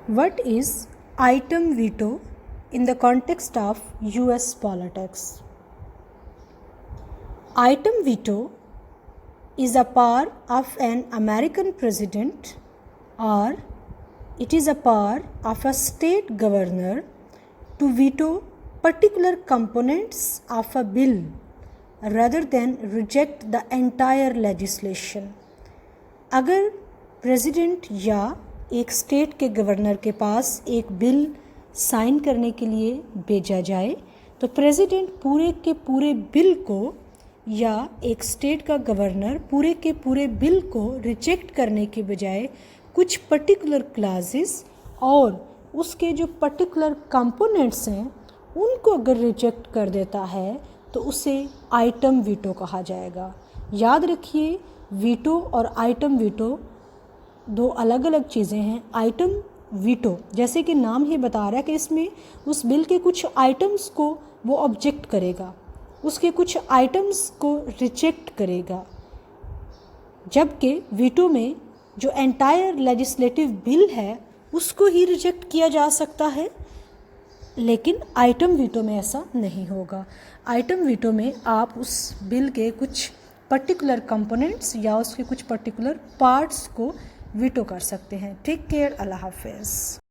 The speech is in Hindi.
What is item veto in the context of US politics? Item veto is a power of an American president, or it is a power of a state governor to veto particular components of a bill rather than reject the entire legislation. अगर प्रेसिडेंट या एक स्टेट के गवर्नर के पास एक बिल साइन करने के लिए भेजा जाए तो प्रेसिडेंट पूरे के पूरे बिल को या एक स्टेट का गवर्नर पूरे के पूरे बिल को रिजेक्ट करने के बजाय कुछ पर्टिकुलर क्लासेस और उसके जो पर्टिकुलर कंपोनेंट्स हैं उनको अगर रिजेक्ट कर देता है तो उसे आइटम वीटो कहा जाएगा। याद रखिए, वीटो और आइटम वीटो दो अलग अलग चीज़ें हैं। आइटम वीटो जैसे कि नाम ही बता रहा है कि इसमें उस बिल के कुछ आइटम्स को वो ऑब्जेक्ट करेगा, उसके कुछ आइटम्स को रिजेक्ट करेगा, जबकि वीटो में जो एंटायर लेजिस्लेटिव बिल है उसको ही रिजेक्ट किया जा सकता है, लेकिन आइटम वीटो में ऐसा नहीं होगा। आइटम वीटो में आप उस बिल के कुछ पर्टिकुलर कंपोनेंट्स या उसके कुछ पर्टिकुलर पार्ट्स को वीटो कर सकते हैं। टेक केयर, अल्लाह हाफिज़।